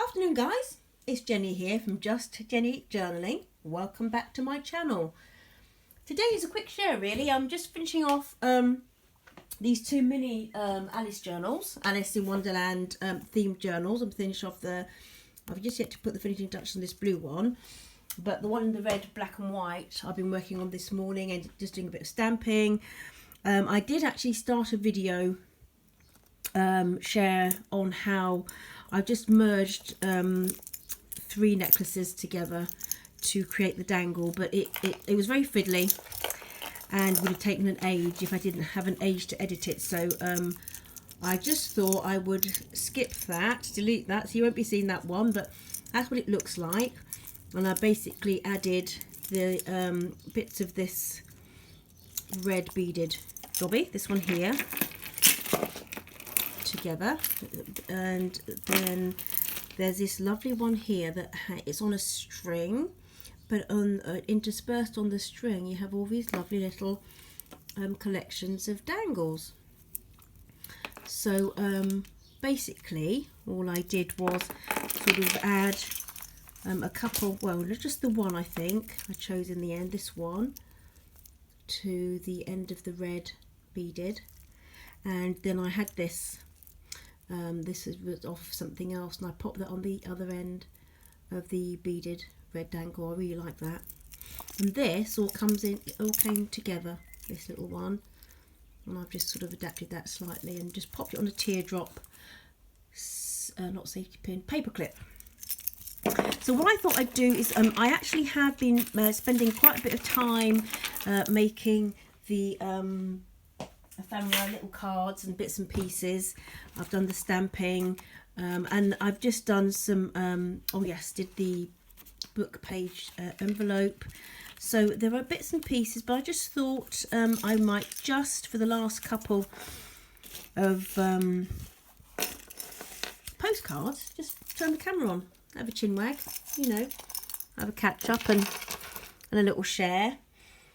Afternoon guys, it's Jenny here from Just Jenny Journaling. Welcome back to my channel. Today is a quick share really. I'm just finishing off these two mini Alice journals, Alice in Wonderland themed journals. I'm finished off I've just yet to put the finishing touch on this blue one, but the one in the red, black and white I've been working on this morning and just doing a bit of stamping. I did actually start a video share on how I've just merged 3 necklaces together to create the dangle, but it was very fiddly and would have taken an age if I didn't have an age to edit it. So I just thought I would skip that, delete that, so you won't be seeing that one, but that's what it looks like. And I basically added the bits of this red beaded jobby, this one here, together, and then there's this lovely one here that it's on a string, but interspersed on the string you have all these lovely little collections of dangles. So basically all I did was sort of add a couple, well just the one I think I chose in the end, this one, to the end of the red beaded, and then I had this was off something else, and I popped that on the other end of the beaded red dangle. I really like that. And this all came together, this little one, and I've just sort of adapted that slightly and just popped it on a teardrop, not safety pin, paper clip. So what I thought I'd do is I actually have been spending quite a bit of time making the ephemera little cards and bits and pieces. I've done the stamping and I've just done some oh yes, did the book page envelope. So there are bits and pieces, but I just thought I might just, for the last couple of postcards, just turn the camera on, have a chin wag, you know, have a catch up and a little share.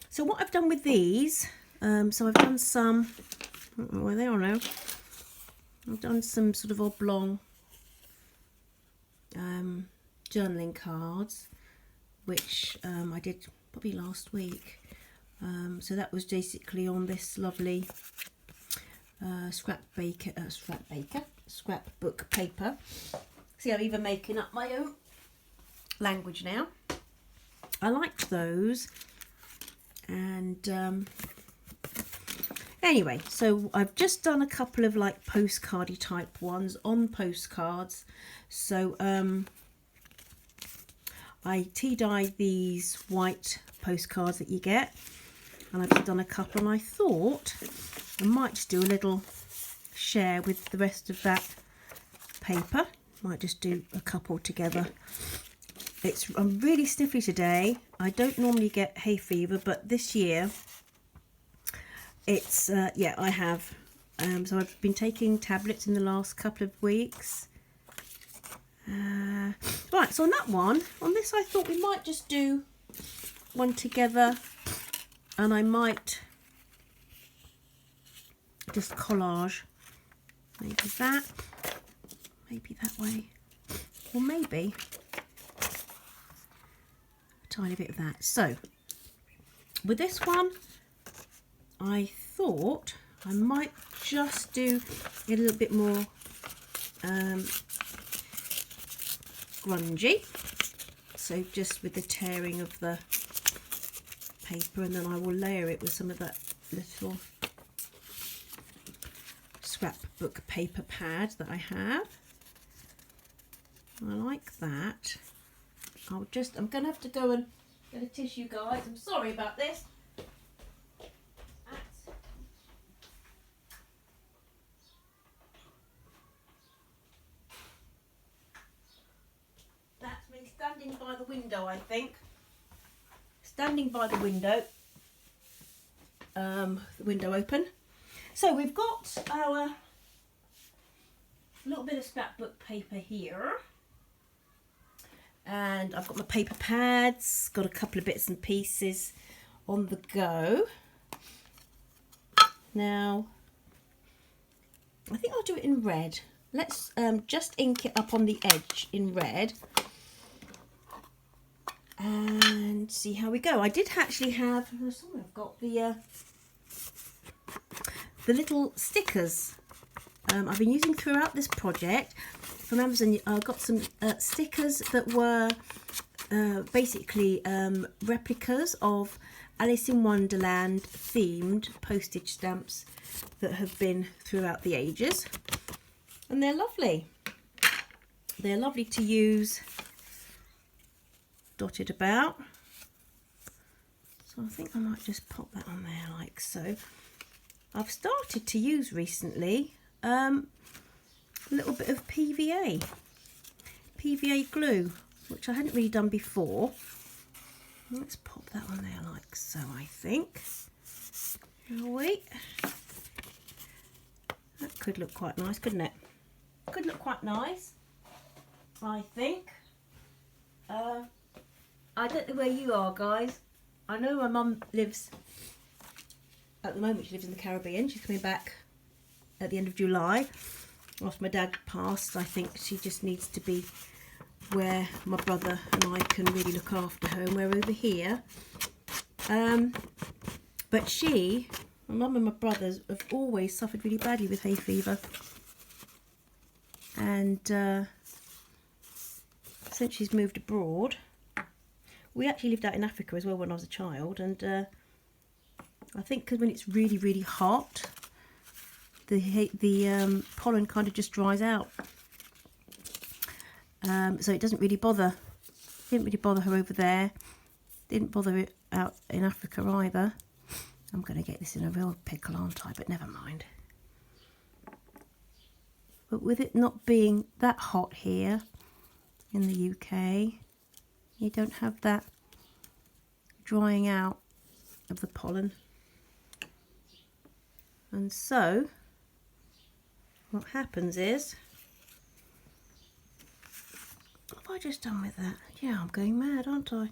So what I've done with these, so I've done some, I don't know where they are now, I've done some sort of oblong journaling cards, which I did probably last week. So that was basically on this lovely scrapbook paper. See, I'm even making up my own language now. I liked those. And anyway, so I've just done a couple of like postcardy type ones on postcards. So I tea-dyed these white postcards that you get, and I've just done a couple, and I thought I might just do a little share with the rest of that paper. Might just do a couple together. I'm really sniffly today. I don't normally get hay fever, but this year it's yeah, I have. So I've been taking tablets in the last couple of weeks. Right, so on that one, on this I thought we might just do one together, and I might just collage maybe that way, or maybe tiny bit of that. So with this one I thought I might just do a little bit more grungy, so just with the tearing of the paper, and then I will layer it with some of that little scrapbook paper pad that I have. I like that. I'm going to have to go and get a tissue, guys. I'm sorry about this. That's me standing by the window, I think. Standing by the window open. So we've got our little bit of scrapbook paper here. And I've got my paper pads, got a couple of bits and pieces on the go. Now, I think I'll do it in red. let's just ink it up on the edge in red and see how we go. I did actually have, I've got the little stickers I've been using throughout this project from Amazon. I got some stickers that were basically replicas of Alice in Wonderland themed postage stamps that have been throughout the ages, and they're lovely. They're lovely to use dotted about, so I think I might just pop that on there like so. I've started to use recently a little bit of PVA glue, which I hadn't really done before. Let's pop that on there like so, I think. Shall we? That could look quite nice, couldn't it? Could look quite nice, I think. I don't know where you are, guys. I know my mum lives, at the moment she lives in the Caribbean. She's coming back at the end of July. After my dad passed, I think she just needs to be where my brother and I can really look after her, and we're over here. But my mum and my brothers have always suffered really badly with hay fever, and since she's moved abroad, we actually lived out in Africa as well when I was a child, and I think because when it's really, really hot, the pollen kind of just dries out. So it doesn't really bother. Didn't really bother her over there. Didn't bother it out in Africa either. I'm going to get this in a real pickle, aren't I? But never mind. But with it not being that hot here in the UK, you don't have that drying out of the pollen. And so what happens is, what have I just done with that? Yeah, I'm going mad, aren't I?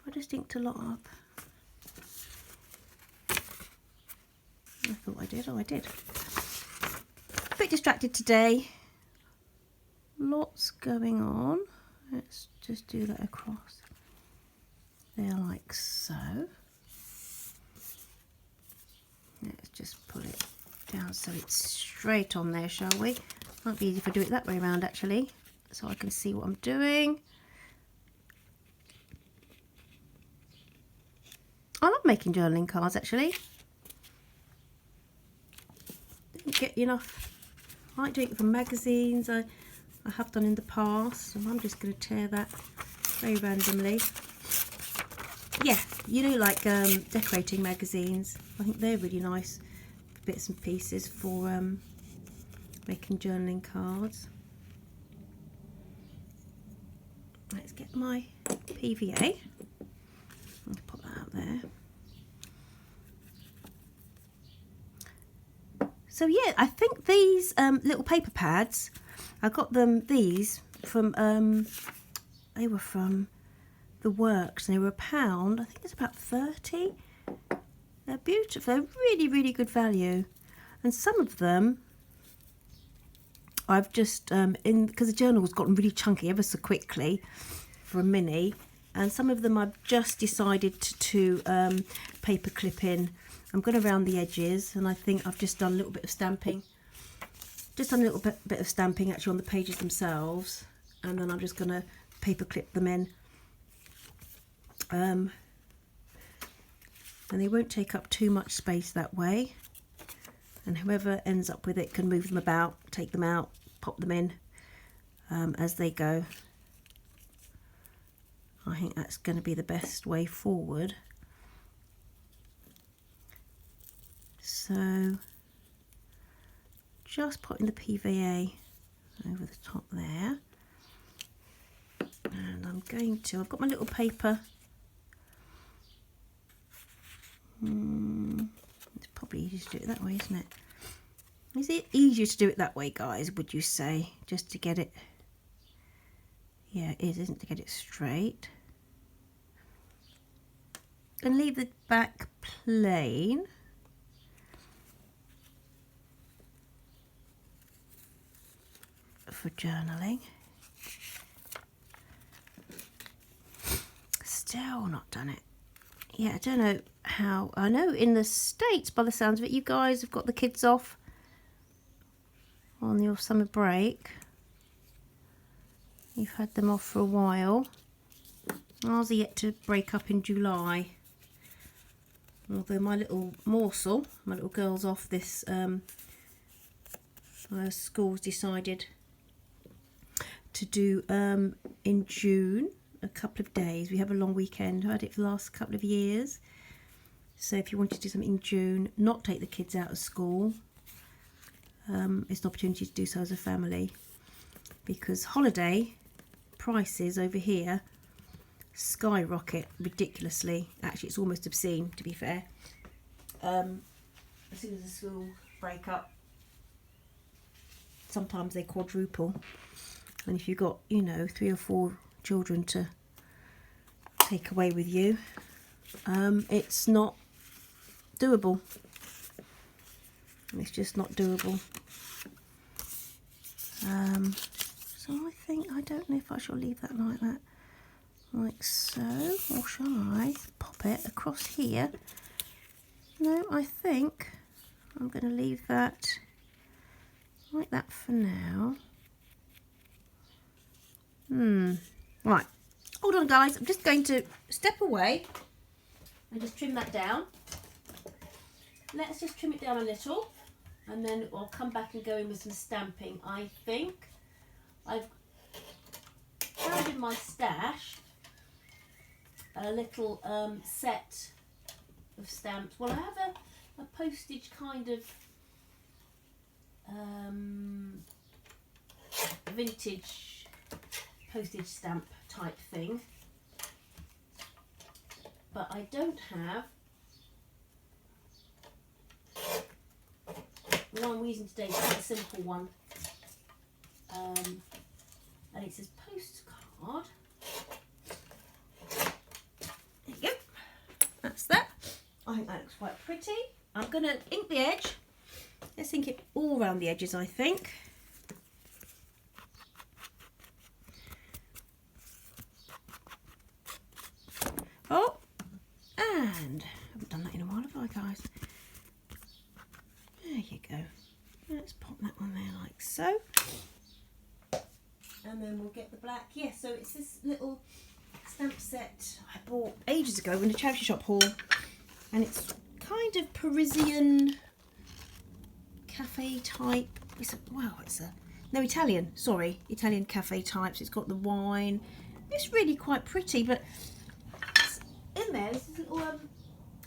I just inked a lot up. I thought I did. Oh, I did. A bit distracted today. Lots going on. Let's just do that across there like so. Let's just pull it down so it's straight on there, shall we? Might be easy if I do it that way around actually, so I can see what I'm doing. I love making journaling cards actually. Didn't get enough. I like doing it for magazines. I have done in the past, so I'm just going to tear that very randomly. Yeah, you know, like decorating magazines. I think they're really nice bits and pieces for making journaling cards. Let's get my PVA. Let's put that out there. So yeah, I think these little paper pads, I got these from, they were from The Works, and they were £1. I think it's about 30. They're beautiful. They're really, really good value. And some of them I've just, because the journal's gotten really chunky ever so quickly for a mini, and some of them I've just decided to paper clip in. I'm going to round the edges, and I think I've just done a little bit of stamping. Just done a little bit of stamping actually on the pages themselves, and then I'm just going to paper clip them in. And they won't take up too much space that way, and whoever ends up with it can move them about, take them out, pop them in as they go. I think that's going to be the best way forward. So just putting the PVA over the top there, and I've got my little paper. It's probably easier to do it that way, isn't it? Is it easier to do it that way, guys, would you say? Just to get it, yeah, it is, isn't it, to get it straight. And leave the back plain. for journaling. Still not done it. Yeah, I don't know how. I know in the States, by the sounds of it, you guys have got the kids off on your summer break. You've had them off for a while. Ours are yet to break up in July. Although my little morsel, my little girl's off this, school's decided to do in June, a couple of days. We have a long weekend. I had it for the last couple of years. So if you wanted to do something in June, not take the kids out of school, it's an opportunity to do so as a family, because holiday prices over here skyrocket ridiculously. Actually, it's almost obscene, to be fair. As soon as the school break up, sometimes they quadruple, and if you've got, you know, 3 or 4 children to take away with you, it's not doable. It's just not doable. So I don't know if I shall leave that like that, like so, or shall I pop it across here? No, I think I'm going to leave that like that for now. Right, hold on guys, I'm just going to step away and just trim that down. Let's just trim it down a little, and then I'll come back and go in with some stamping. I think I've found in my stash a little set of stamps. Well, I have a postage kind of vintage postage stamp type thing, but I don't have the one I'm using today. Is quite a simple one, and it says postcard. There you go. That's that. I think that looks quite pretty. I'm going to ink the edge. Let's ink it all around the edges, I think. Oh, and I haven't done that in a while, have I, guys? There you go. Let's pop that one there like so. And then we'll get the black. Yeah, so it's this little stamp set I bought ages ago in a charity shop haul. And it's kind of Parisian cafe type. Italian, sorry. Italian cafe types. It's got the wine. It's really quite pretty, but in there's this little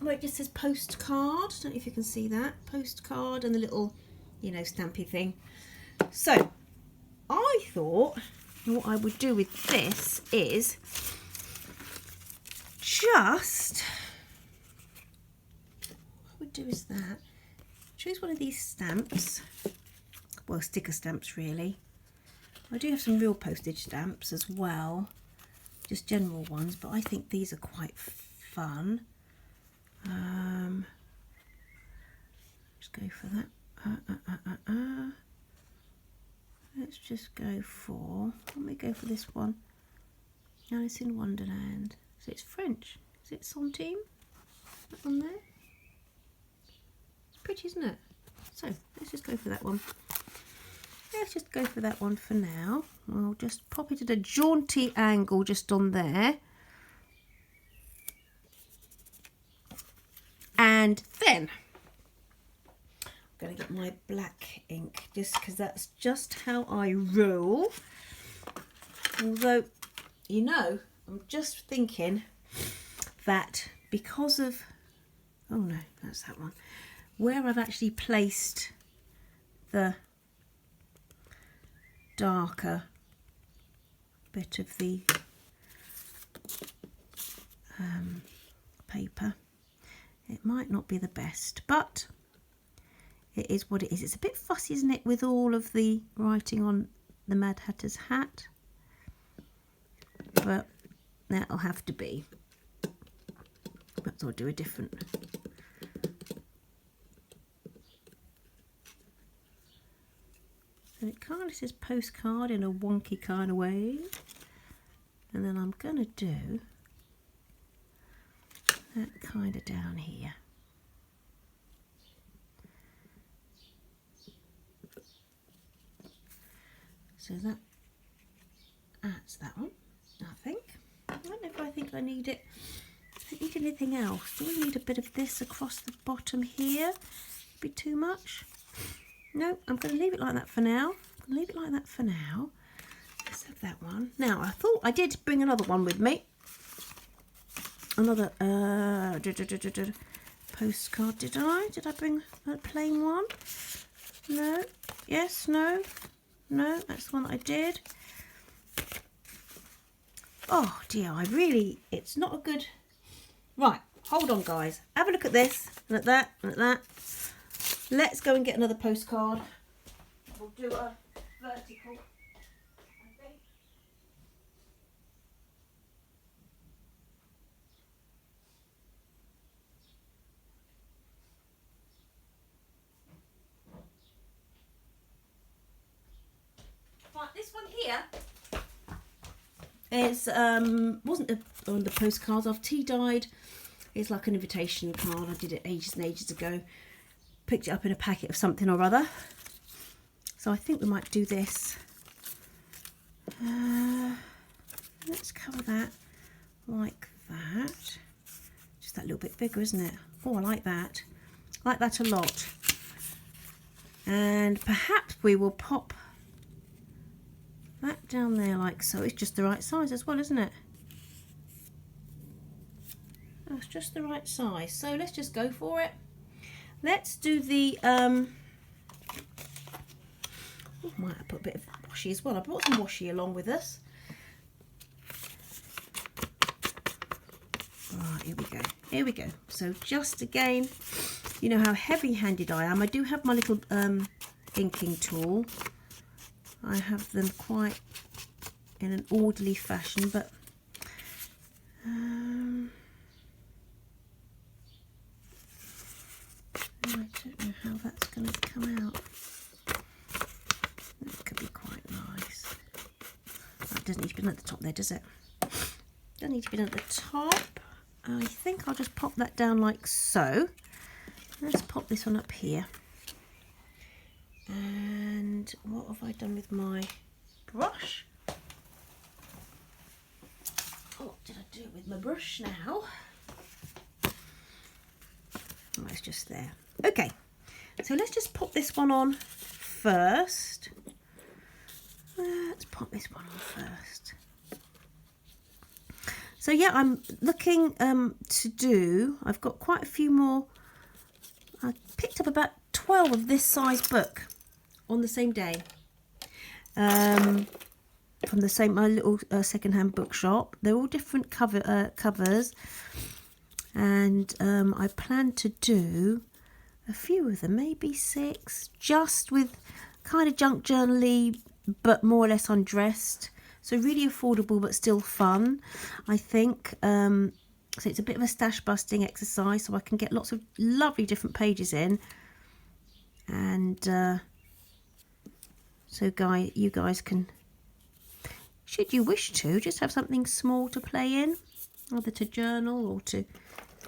where it just says postcard. Don't know if you can see that. Postcard and the little, you know, stampy thing. So I thought what I would do with this is just, what I would do is that, choose one of these stamps, well, sticker stamps really. I do have some real postage stamps as well, just general ones, but I think these are quite fun. Let's go for that. Let's just go for, let me go for this one, Alice in Wonderland. So it's French. Is it centime? That one there? It's pretty, isn't it? So let's just go for that one. Let's just go for that one for now. We'll just pop it at a jaunty angle just on there. And then I'm going to get my black ink, just because that's just how I roll. Although, you know, I'm just thinking that because of, oh no, that's that one, where I've actually placed the darker bit of the paper, it might not be the best, but it is what it is. It's a bit fussy, isn't it, with all of the writing on the Mad Hatter's hat, but that'll have to be. Perhaps I'll do a different. So it kind of says postcard in a wonky kind of way. And then I'm going to do that kind of down here. So that's that one, I think. I don't know if I think I need it. I don't need anything else. Do I need a bit of this across the bottom here? Be too much? No, I'm going to leave it like that for now. Leave it like that for now. Let's have that one. Now, I thought I did bring another one with me. Another postcard, did I? Did I bring a plain one? No. Yes, no. No, that's the one that I did. Oh dear, it's not a good... Right, hold on guys. Have a look at this, and at that, and at that. Let's go and get another postcard. We'll do a vertical, I think. Right, this one here is wasn't on the postcards. I've tea dyed. It's like an invitation card. I did it ages and ages ago. Picked it up in a packet of something or other. So I think we might do this. Let's cover that like that. Just that little bit bigger, isn't it? Oh, I like that. I like that a lot. And perhaps we will pop that down there like so. It's just the right size as well, isn't it? That's just the right size. So let's just go for it. Let's do the might have put a bit of washi as well. I brought some washi along with us. Right, here we go. Here we go. So just again, you know how heavy-handed I am. I do have my little inking tool. I have them quite in an orderly fashion, but I don't know how that's going to come out. That could be quite nice. That doesn't need to be done at the top there, does it? Doesn't need to be done at the top. I think I'll just pop that down like so. Let's pop this one up here. And what have I done with my brush? What did I do with my brush now? Oh, it's just there. Okay, so let's just pop this one on first. Let's pop this one on first. So yeah, I'm looking to do, I've got quite a few more. I picked up about 12 of this size book on the same day. From the same, my little second-hand bookshop. They're all different covers. And I plan to do a few of them, maybe 6, just with kind of junk journal-y, but more or less undressed. So really affordable, but still fun, I think. So it's a bit of a stash busting exercise, so I can get lots of lovely different pages in. And so you guys can, should you wish to, just have something small to play in, either to journal or to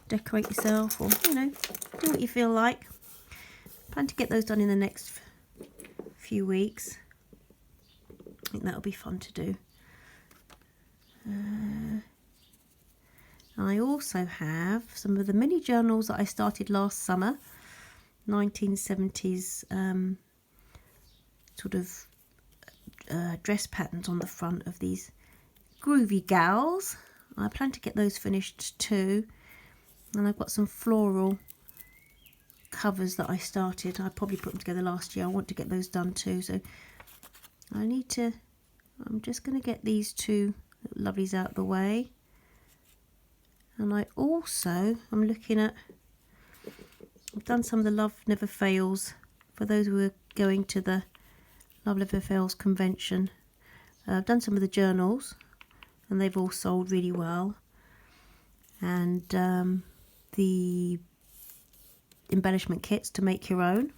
decorate yourself, or you know, do what you feel like. Plan to get those done in the next few weeks. I think that'll be fun to do. I also have some of the mini journals that I started last summer, 1970s sort of dress patterns on the front of these groovy gals. I plan to get those finished too. And I've got some floral covers that I started. I probably put them together last year. I want to get those done too. So I'm just going to get these two lovelies out of the way. And I'm looking at, I've done some of the Love Never Fails for those who are going to the Love Never Fails convention. I've done some of the journals and they've all sold really well. And the embellishment kits to make your own.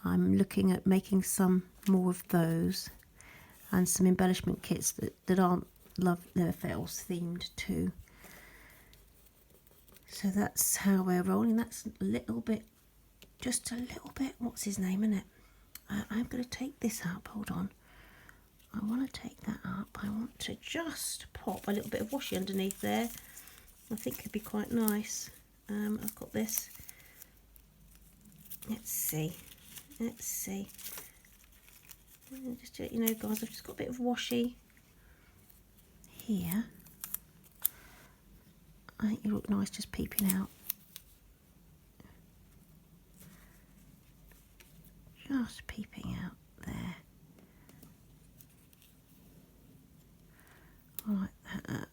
I'm looking at making some more of those, and some embellishment kits that aren't they're Fails themed too. So that's how we're rolling. That's a little bit, just a little bit, what's his name, isn't it? I'm going to take this up, hold on. I want to take that up. I want to just pop a little bit of washi underneath there. I think it'd be quite nice. I've got this. Let's see. Just to let you know, guys, I've just got a bit of washi here. I think you look nice just peeping out. Just peeping out there. All right,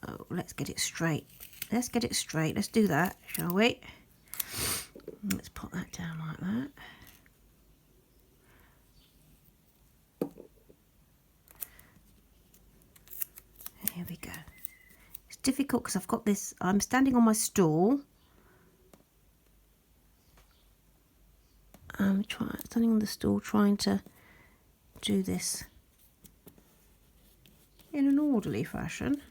oh, let's get it straight. Let's get it straight. Let's do that, shall we? Let's put that down like that. Here we go. It's difficult because I've got this, I'm standing on my stool. I'm standing on the stool trying to do this in an orderly fashion.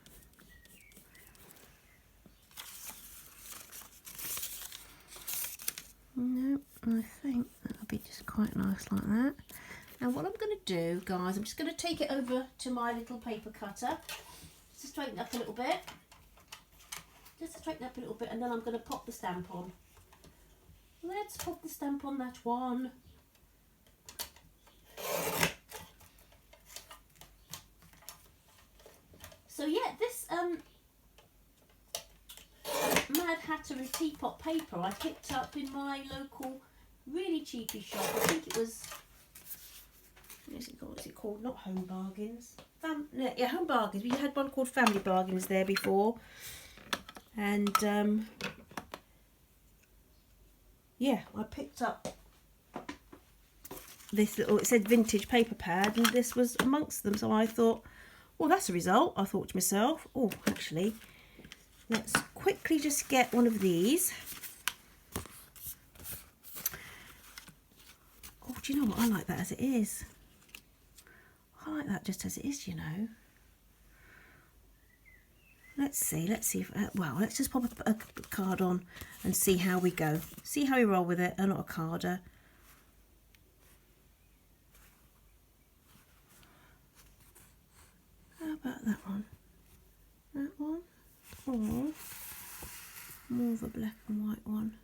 No, I think that'll be just quite nice like that. Now what I'm going to do, guys, I'm just going to take it over to my little paper cutter. Just to straighten up a little bit. And then I'm going to pop the stamp on. Let's pop the stamp on that one. So yeah, this Mad Hatter and Teapot paper I picked up in my local really cheapy shop. I think it was, what's it called? Not Home Bargains. Yeah, Home Bargains. We had one called Family Bargains there before. And yeah, I picked up this little, it said vintage paper pad, and this was amongst them. So I thought, well, that's a result. I thought to myself, oh, actually, let's quickly just get one of these. Oh, do you know what? I like that as it is. I like that just as it is, you know. Let's see if, well, let's just pop a card on and see how we go. See how we roll with it, not a carder. How about that one? That one? Or more of a black and white one?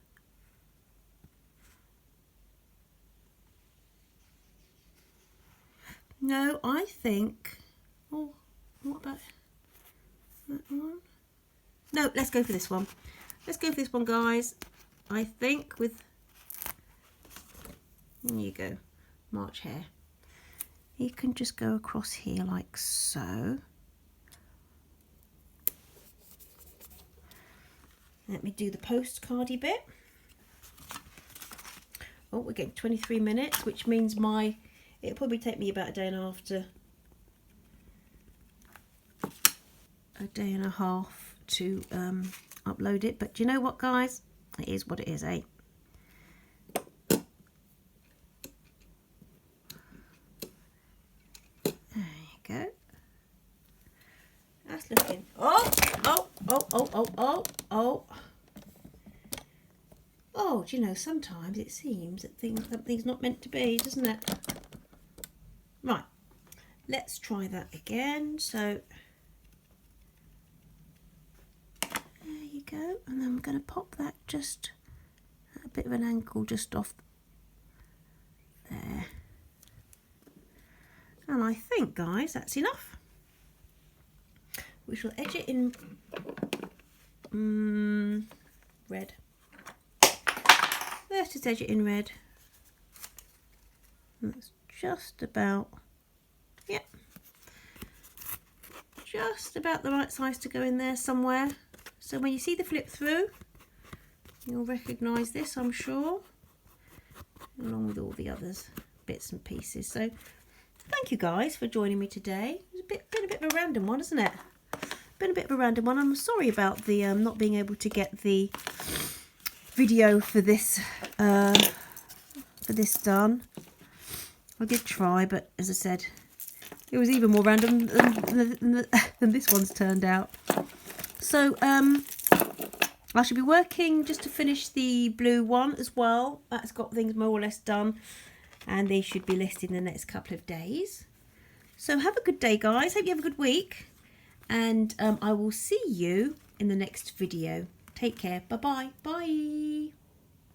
No, I think, oh, what about that one? No, let's go for this one. Let's go for this one, guys. I think with, there you go, March hare. You can just go across here like so. Let me do the postcardy bit. Oh, we're getting 23 minutes, which means it'll probably take me about a day and a half to upload it. But do you know what, guys? It is what it is, eh? There you go. That's looking. Oh! Oh, do you know, sometimes it seems that something's not meant to be, doesn't it? Right, let's try that again. So there you go, and then we're going to pop that just at a bit of an angle just off there. And I think, guys, that's enough. We shall edge it in red. Let's just edge it in red. That's just about, yep, just about the right size to go in there somewhere. So when you see the flip through, you'll recognise this, I'm sure, along with all the others bits and pieces. So thank you guys for joining me today. It's been a bit of a random one, isn't it? Been a bit of a random one. I'm sorry about the not being able to get the video for this done. I did try, but as I said, it was even more random than this one's turned out. So I should be working just to finish the blue one as well. That's got things more or less done, and they should be listed in the next couple of days. So have a good day, guys. Hope you have a good week, and I will see you in the next video. Take care. Bye-bye. Bye.